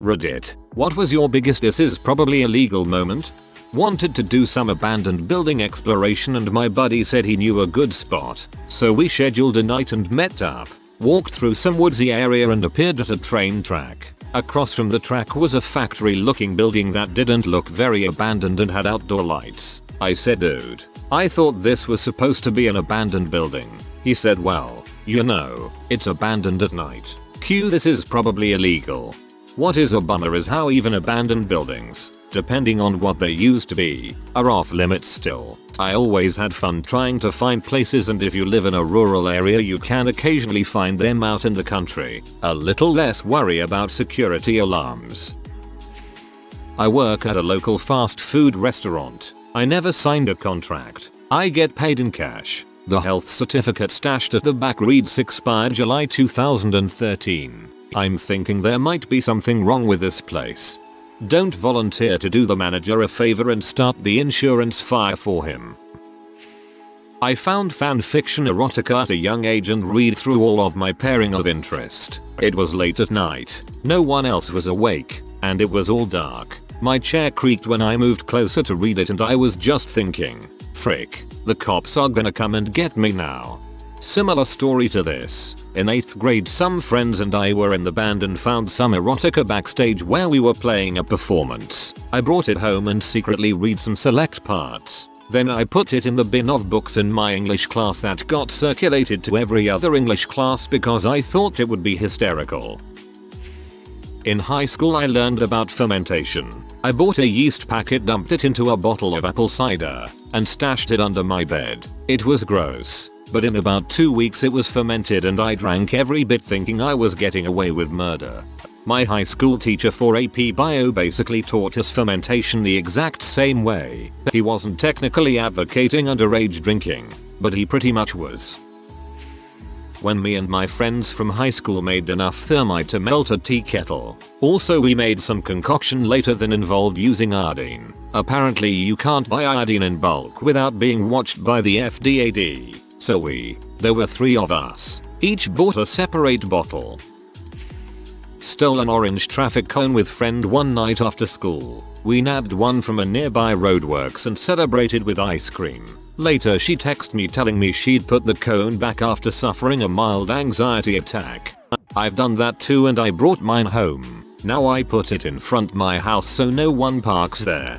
Reddit. What was your biggest "this is probably illegal" moment? Wanted to do some abandoned building exploration and my buddy said he knew a good spot. So we scheduled a night and met up. Walked through some woodsy area and appeared at a train track. Across from the track was a factory looking building that didn't look very abandoned and had outdoor lights. I said, dude, I thought this was supposed to be an abandoned building. He said, well, you know, it's abandoned at night. Q this is probably illegal. What is a bummer is how even abandoned buildings, depending on what they used to be, are off limits still. I always had fun trying to find places, and if you live in a rural area you can occasionally find them out in the country. A little less worry about security alarms. I work at a local fast food restaurant. I never signed a contract. I get paid in cash. The health certificate stashed at the back reads expired July 2013. I'm thinking there might be something wrong with this place. Don't volunteer to do the manager a favor and start the insurance fire for him. I found fanfiction erotica at a young age and read through all of my pairing of interest. It was late at night, no one else was awake, and it was all dark. My chair creaked when I moved closer to read it and I was just thinking, frick, the cops are gonna come and get me now. Similar story to this. In 8th grade some friends and I were in the band and found some erotica backstage where we were playing a performance. I brought it home and secretly read some select parts. Then I put it in the bin of books in my English class that got circulated to every other English class because I thought it would be hysterical. In high school I learned about fermentation. I bought a yeast packet, dumped it into a bottle of apple cider, and stashed it under my bed. It was gross. But in about 2 weeks it was fermented and I drank every bit thinking I was getting away with murder. My high school teacher for AP Bio basically taught us fermentation the exact same way. He wasn't technically advocating underage drinking, but he pretty much was. When me and my friends from high school made enough thermite to melt a tea kettle. Also we made some concoction later that involved using iodine. Apparently you can't buy iodine in bulk without being watched by the FDAD. So there were 3 of us, each bought a separate bottle. Stole an orange traffic cone with friend one night after school. We nabbed one from a nearby roadworks and celebrated with ice cream. Later she texted me telling me she'd put the cone back after suffering a mild anxiety attack. I've done that too and I brought mine home. Now I put it in front my house so no one parks there.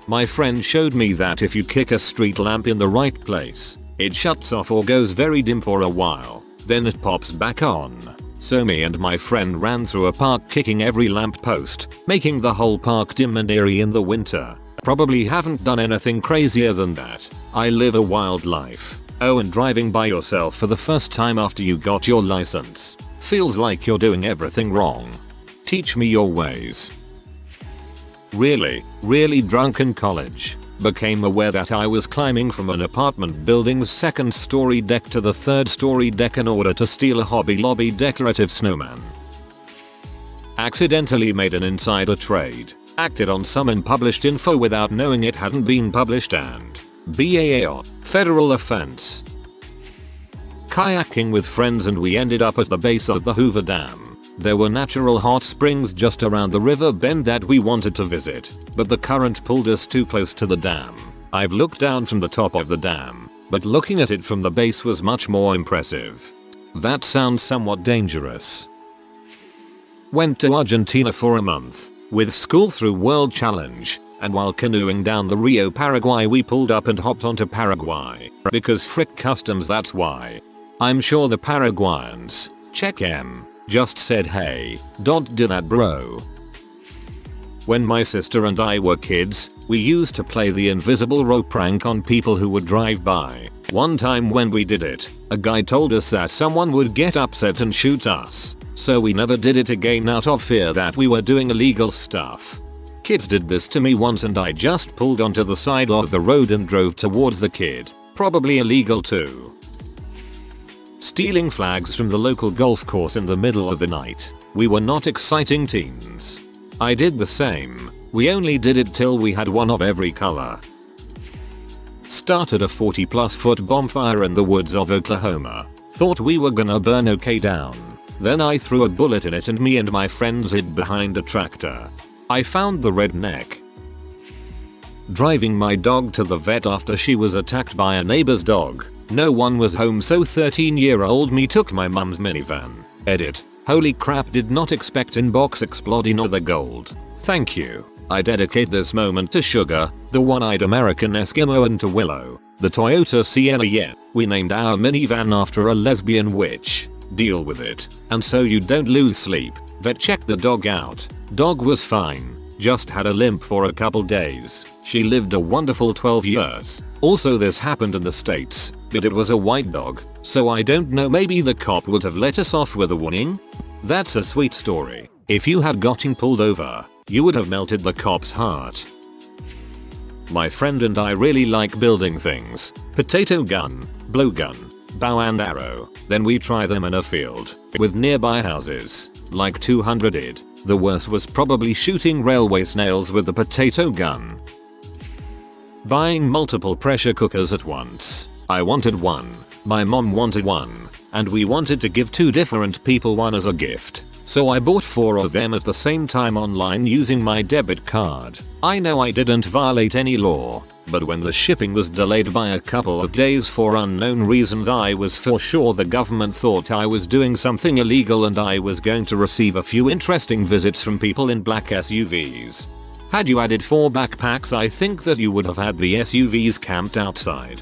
My friend showed me that if you kick a street lamp in the right place, it shuts off or goes very dim for a while, then it pops back on. So me and my friend ran through a park kicking every lamp post, making the whole park dim and eerie in the winter. Probably haven't done anything crazier than that. I live a wild life. Oh, and driving by yourself for the first time after you got your license. Feels like you're doing everything wrong. Teach me your ways. Really drunk in college. Became aware that I was climbing from an apartment building's 2nd story deck to the 3rd story deck in order to steal a Hobby Lobby decorative snowman. Accidentally made an insider trade. Acted on some unpublished info without knowing it hadn't been published and BAO, federal offense. Kayaking with friends and we ended up at the base of the Hoover Dam. There were natural hot springs just around the river bend that we wanted to visit, but the current pulled us too close to the dam. I've looked down from the top of the dam, but looking at it from the base was much more impressive. That sounds somewhat dangerous. Went to Argentina for a month, with school through World Challenge, and while canoeing down the Rio Paraguay we pulled up and hopped onto Paraguay, because frick customs, that's why. I'm sure the Paraguayans, check M, just said hey, don't do that bro. When my sister and I were kids, we used to play the invisible rope prank on people who would drive by. One time when we did it, a guy told us that someone would get upset and shoot us. So we never did it again out of fear that we were doing illegal stuff. Kids did this to me once and I just pulled onto the side of the road and drove towards the kid. Probably illegal too. Stealing flags from the local golf course in the middle of the night. We were not exciting teens. I did the same. We only did it till we had one of every color. Started a 40+ foot bonfire in the woods of Oklahoma. Thought we were gonna burn OK down. Then I threw a bullet in it and me and my friends hid behind a tractor. I found the redneck driving my dog to the vet after she was attacked by a neighbor's dog. No one was home, so 13-year-old me took my mum's minivan. Edit. Holy crap, did not expect inbox exploding or the gold. Thank you. I dedicate this moment to Sugar, the one-eyed American Eskimo, and to Willow, the Toyota Sienna. Yeah, we named our minivan after a lesbian witch. Deal with it. And so you don't lose sleep, vet checked the dog out. Dog was fine. Just had a limp for a couple days. She lived a wonderful 12 years. Also, this happened in the States, but it was a white dog, so I don't know, maybe the cop would have let us off with a warning? That's a sweet story. If you had gotten pulled over, you would have melted the cop's heart. My friend and I really like building things. Potato gun, blowgun, bow and arrow. Then we try them in a field with nearby houses. Like 200 did. The worst was probably shooting railway snails with the potato gun. Buying multiple pressure cookers at once. I wanted one, my mom wanted one, and we wanted to give 2 different people one as a gift. So I bought 4 of them at the same time online using my debit card. I know I didn't violate any law, but when the shipping was delayed by a couple of days for unknown reasons, I was for sure the government thought I was doing something illegal and I was going to receive a few interesting visits from people in black SUVs. Had you added 4 backpacks, I think that you would have had the SUVs camped outside.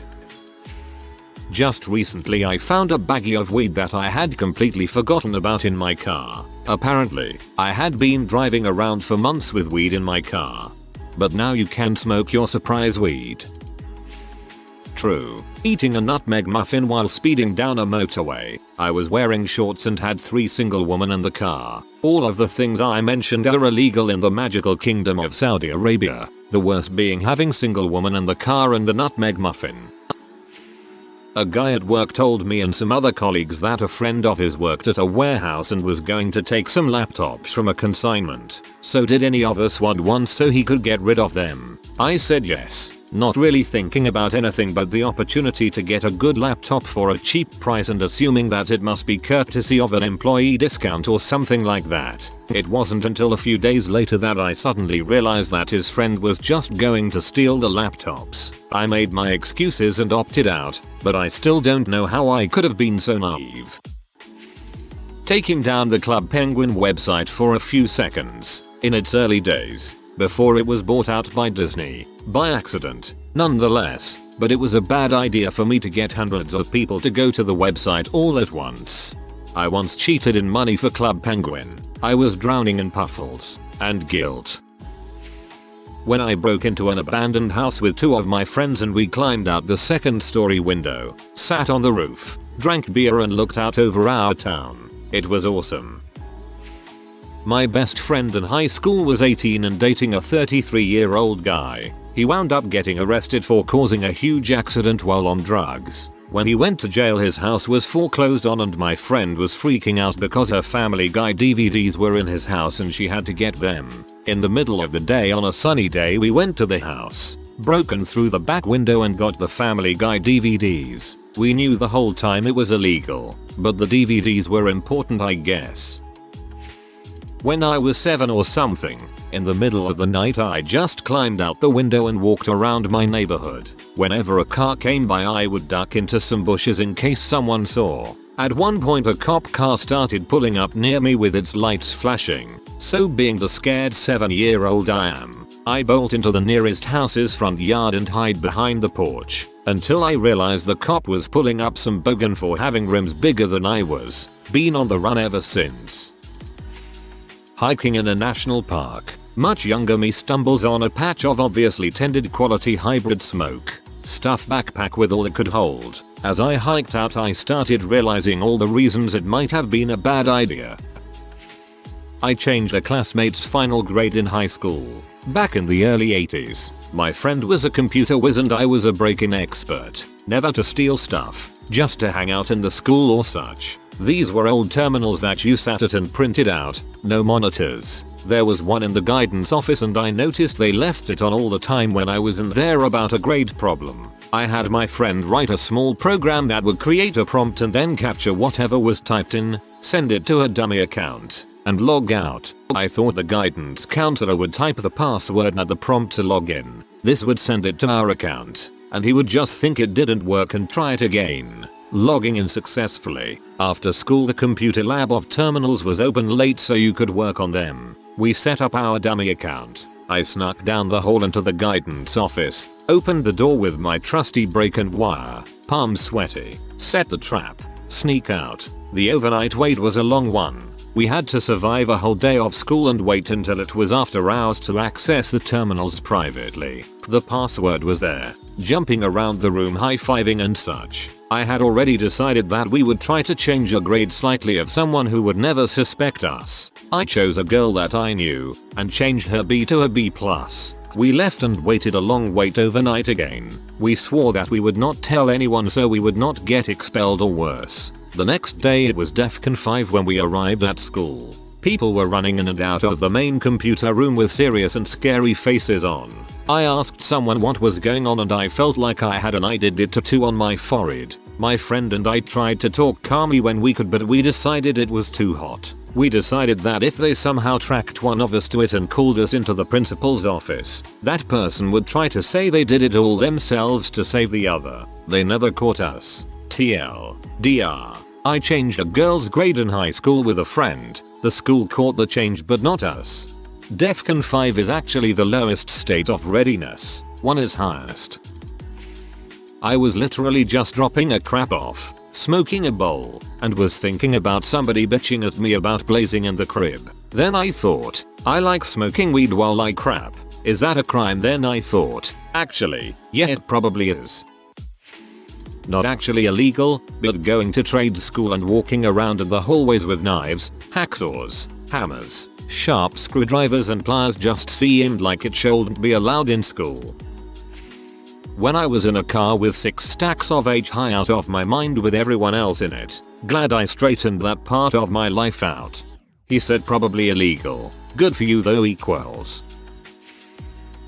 Just recently I found a baggie of weed that I had completely forgotten about in my car. Apparently, I had been driving around for months with weed in my car. But now you can smoke your surprise weed. True. Eating a nutmeg muffin while speeding down a motorway. I was wearing shorts and had 3 single women in the car. All of the things I mentioned are illegal in the magical kingdom of Saudi Arabia. The worst being having single woman in the car and the nutmeg muffin. A guy at work told me and some other colleagues that a friend of his worked at a warehouse and was going to take some laptops from a consignment. So did any of us want one so he could get rid of them? I said yes, not really thinking about anything but the opportunity to get a good laptop for a cheap price and assuming that it must be courtesy of an employee discount or something like that. It wasn't until a few days later that I suddenly realized that his friend was just going to steal the laptops. I made my excuses and opted out, but I still don't know how I could have been so naive. Taking down the Club Penguin website for a few seconds. In its early days, before it was bought out by Disney, by accident, nonetheless, but it was a bad idea for me to get hundreds of people to go to the website all at once. I once cheated in money for Club Penguin. I was drowning in puffles and guilt when I broke into an abandoned house with 2 of my friends and we climbed out the 2nd story window, sat on the roof, drank beer and looked out over our town. It was awesome. My best friend in high school was 18 and dating a 33-year-old guy. He wound up getting arrested for causing a huge accident while on drugs. When he went to jail, his house was foreclosed on and my friend was freaking out because her Family Guy DVDs were in his house and she had to get them. In the middle of the day on a sunny day, we went to the house, broken through the back window and got the Family Guy DVDs. We knew the whole time it was illegal, but the DVDs were important, I guess. When I was 7 or something, in the middle of the night I just climbed out the window and walked around my neighborhood. Whenever a car came by I would duck into some bushes in case someone saw. At one point a cop car started pulling up near me with its lights flashing. So being the scared 7-year-old I am, I bolt into the nearest house's front yard and hide behind the porch until I realized the cop was pulling up some bogan for having rims bigger than I was. Been on the run ever since. Hiking in a national park. Much younger me stumbles on a patch of obviously tended quality hybrid smoke stuff backpack with all it could hold. As I hiked out I started realizing all the reasons it might have been a bad idea. I changed a classmate's final grade in high school. Back in the early 80s, my friend was a computer whiz and I was a break-in expert. Never to steal stuff, just to hang out in the school or such. These were old terminals that you sat at and printed out, no monitors. There was one in the guidance office and I noticed they left it on all the time when I was in there about a grade problem. I had my friend write a small program that would create a prompt and then capture whatever was typed in, send it to a dummy account, and log out. I thought the guidance counselor would type the password at the prompt to log in. This would send it to our account, and he would just think it didn't work and try it again. Logging in successfully. After school, the computer lab of terminals was open late so you could work on them. We set up our dummy account. I snuck down the hall into the guidance office, opened the door with my trusty break and wire, palms sweaty, set the trap, sneak out. The overnight wait was a long one. We had to survive a whole day of school and wait until it was after hours to access the terminals privately. The password was there, jumping around the room high-fiving and such. I had already decided that we would try to change a grade slightly of someone who would never suspect us. I chose a girl that I knew, and changed her B to a B+. We left and waited a long wait overnight again. We swore that we would not tell anyone so we would not get expelled or worse. The next day it was DEFCON 5 when we arrived at school. People were running in and out of the main computer room with serious and scary faces on. I asked someone what was going on and I felt like I had an I did it tattoo on my forehead. My friend and I tried to talk calmly when we could, but we decided it was too hot. We decided that if they somehow tracked one of us to it and called us into the principal's office, that person would try to say they did it all themselves to save the other. They never caught us. TLDR. I changed a girl's grade in high school with a friend. The school caught the change but not us. DEFCON 5 is actually the lowest state of readiness. 1 is highest. I was literally just dropping a crap off, smoking a bowl, and was thinking about somebody bitching at me about blazing in the crib. Then I thought, I like smoking weed while I crap. Is that a crime? Then I thought, actually, yeah, it probably is. Not actually illegal, but going to trade school and walking around in the hallways with knives, hacksaws, hammers, sharp screwdrivers and pliers just seemed like it shouldn't be allowed in school. When I was in a car with 6 stacks of H high out of my mind with everyone else in it, glad I straightened that part of my life out. He said probably illegal. Good for you though equals.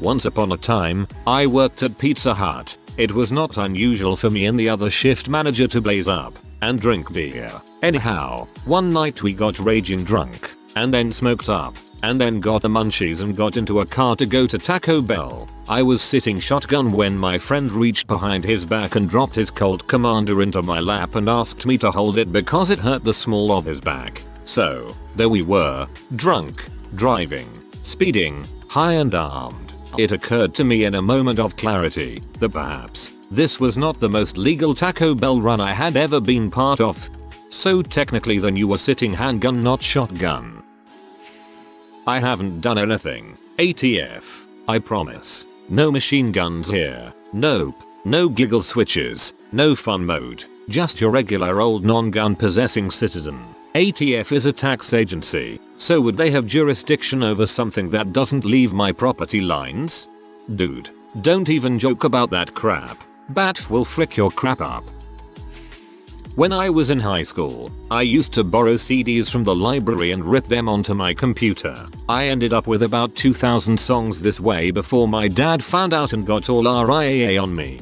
Once upon a time, I worked at Pizza Hut. It was not unusual for me and the other shift manager to blaze up and drink beer. Anyhow, one night we got raging drunk, and then smoked up, and then got the munchies and got into a car to go to Taco Bell. I was sitting shotgun when my friend reached behind his back and dropped his Colt Commander into my lap and asked me to hold it because it hurt the small of his back. So, there we were, drunk, driving, speeding, high and armed. It occurred to me in a moment of clarity that perhaps this was not the most legal Taco Bell run I had ever been part of. So technically then you were sitting handgun not shotgun. I haven't done anything. ATF. I promise. No machine guns here. Nope. No giggle switches. No fun mode. Just your regular old non-gun possessing citizen. ATF is a tax agency, so would they have jurisdiction over something that doesn't leave my property lines? Dude, don't even joke about that crap. BATF will frick your crap up. When I was in high school, I used to borrow CDs from the library and rip them onto my computer. I ended up with about 2,000 songs this way before my dad found out and got all RIAA on me.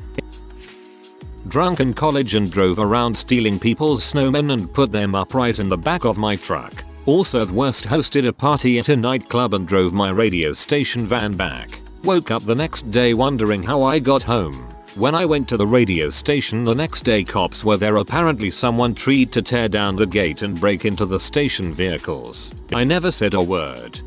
Drunk in college and drove around stealing people's snowmen and put them upright in the back of my truck. Also the worst, hosted a party at a nightclub and drove my radio station van back. Woke up the next day wondering how I got home. When I went to the radio station the next day, cops were there. Apparently someone tried to tear down the gate and break into the station vehicles. I never said a word.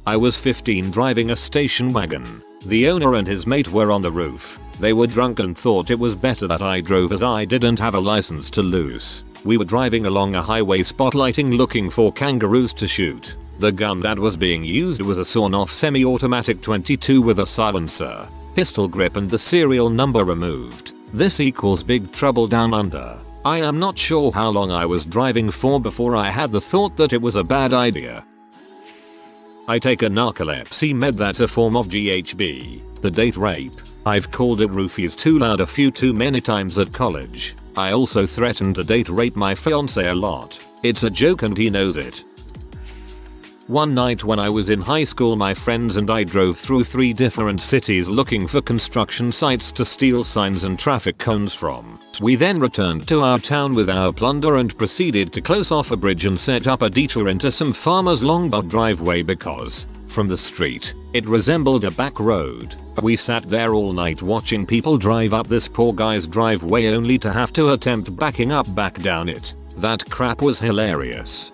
I was 15 driving a station wagon. The owner and his mate were on the roof. They were drunk and thought it was better that I drove as I didn't have a license to lose. We were driving along a highway spotlighting looking for kangaroos to shoot. The gun that was being used was a sawn-off semi-automatic 22 with a silencer, pistol grip and the serial number removed. This equals big trouble down under. I am not sure how long I was driving for before I had the thought that it was a bad idea. I take a narcolepsy med that's a form of GHB. The date rape. I've called it roofies too loud a few too many times at college. I also threatened to date rape my fiance a lot. It's a joke and he knows it. One night when I was in high school, my friends and I drove through 3 different cities looking for construction sites to steal signs and traffic cones from. We then returned to our town with our plunder and proceeded to close off a bridge and set up a detour into some farmer's longboat driveway because, from the street, it resembled a back road. We sat there all night watching people drive up this poor guy's driveway only to have to attempt backing up back down it. That crap was hilarious.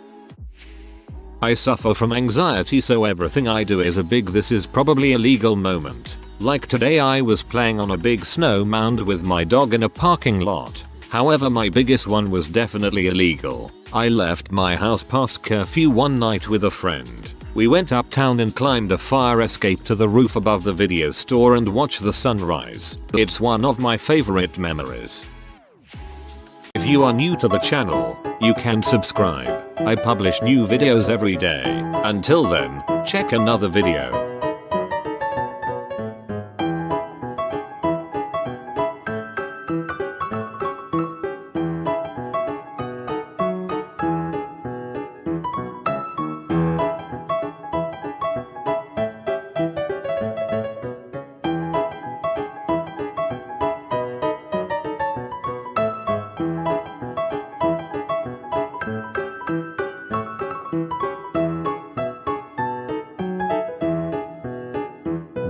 I suffer from anxiety, so everything I do is a big "this is probably illegal" moment. Like today, I was playing on a big snow mound with my dog in a parking lot. However, my biggest one was definitely illegal. I left my house past curfew one night with a friend. We went uptown and climbed a fire escape to the roof above the video store and watched the sunrise. It's one of my favorite memories. If you are new to the channel, you can subscribe. I publish new videos every day. Until then, check another video.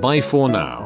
Bye for now.